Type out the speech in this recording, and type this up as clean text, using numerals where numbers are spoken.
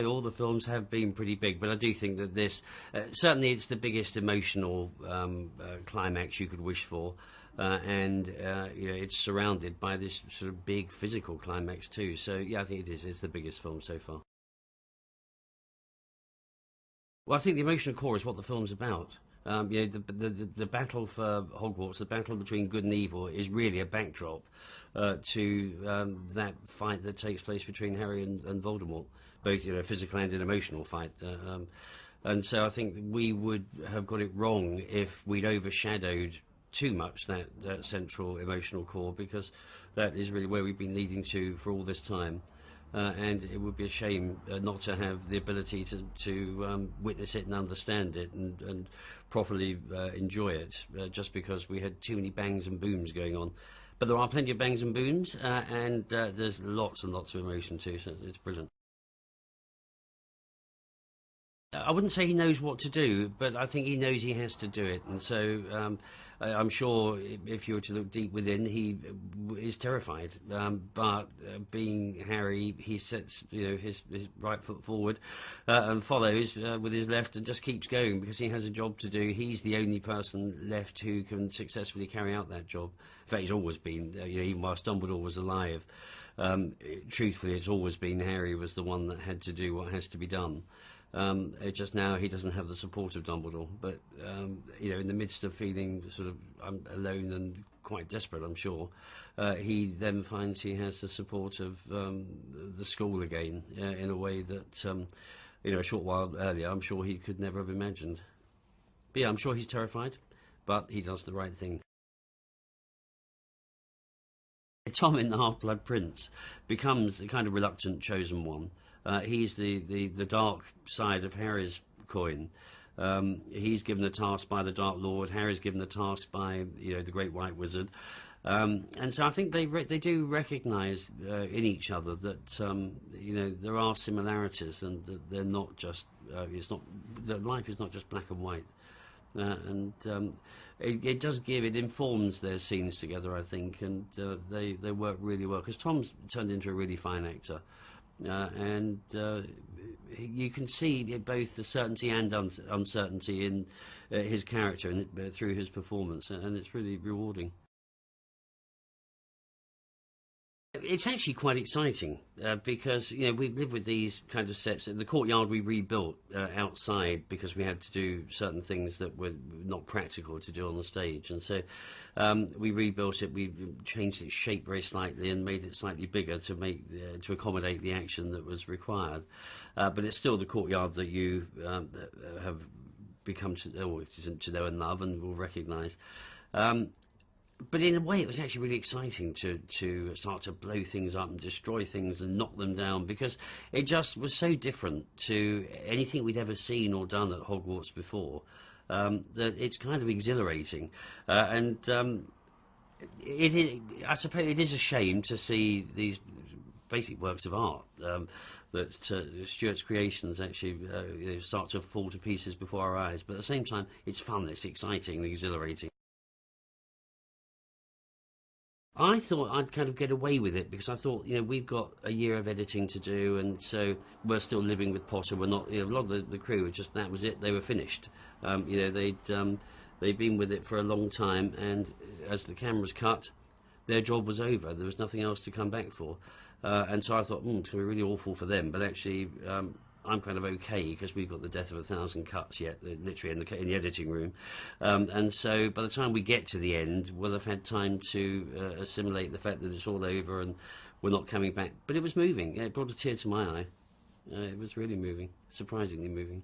All the films have been pretty big, but I do think that this, certainly it's the biggest emotional climax you could wish for. And you know, it's surrounded by this sort of big physical climax too. So yeah, I think it is. It's the biggest film so far. Well, I think the emotional core is what the film's about. You know, the battle for Hogwarts, the battle between good and evil, is really a backdrop to that fight that takes place between Harry and Voldemort, both, you know, physical and an emotional fight. And so I think we would have got it wrong if we'd overshadowed too much that central emotional core, because that is really where we've been leading to for all this time. And it would be a shame not to have the ability to witness it and understand it and properly enjoy it, just because we had too many bangs and booms going on. But there are plenty of bangs and booms, and there's lots and lots of emotion too, so it's brilliant. I wouldn't say he knows what to do, but I think he knows he has to do it. And so I'm sure if you were to look deep within, he is terrified. But being Harry, he sets, you know, his right foot forward and follows with his left and just keeps going, because he has a job to do. He's the only person left who can successfully carry out that job. In fact, he's always been, you know, even while Dumbledore was alive. Truthfully, it's always been Harry was the one that had to do what has to be done. It just now he doesn't have the support of Dumbledore, but you know, in the midst of feeling sort of alone and quite desperate, I'm sure, he then finds he has the support of the school again, in a way that you know, a short while earlier I'm sure he could never have imagined. But yeah, I'm sure he's terrified, but he does the right thing. Tom in The Half-Blood Prince becomes the kind of reluctant chosen one. He's the dark side of Harry's coin. He's given the task by the Dark Lord. Harry's given the task by, you know, the Great White Wizard. And so I think they do recognise in each other that you know, there are similarities, and that they're not just it's not that life is not just black and white. And it does it informs their scenes together, I think, and they work really well, because Tom's turned into a really fine actor. And you can see both the certainty and uncertainty in his character and through his performance, and it's really rewarding. It's actually quite exciting because, you know, we've lived with these kind of sets. The courtyard we rebuilt outside because we had to do certain things that were not practical to do on the stage, and so we rebuilt it. We changed its shape very slightly and made it slightly bigger to make to accommodate the action that was required. But it's still the courtyard that you have become to know and love and will recognise. But in a way, it was actually really exciting to start to blow things up and destroy things and knock them down, because it just was so different to anything we'd ever seen or done at Hogwarts before, that it's kind of exhilarating. I suppose it is a shame to see these basic works of art that Stuart's creations actually start to fall to pieces before our eyes. But at the same time, it's fun, it's exciting and exhilarating. I thought I'd kind of get away with it, because I thought, you know, we've got a year of editing to do, and so we're still living with Potter. We're not, you know, a lot of the crew were just, that was it, they were finished. You know, they'd been with it for a long time, and as the cameras cut, their job was over. There was nothing else to come back for. And so I thought, it's going to be really awful for them, but actually I'm kind of okay, because we've got the death of 1,000 cuts yet, literally in the editing room. And so by the time we get to the end, we'll have had time to assimilate the fact that it's all over and we're not coming back. But it was moving. It brought a tear to my eye. It was really moving, surprisingly moving.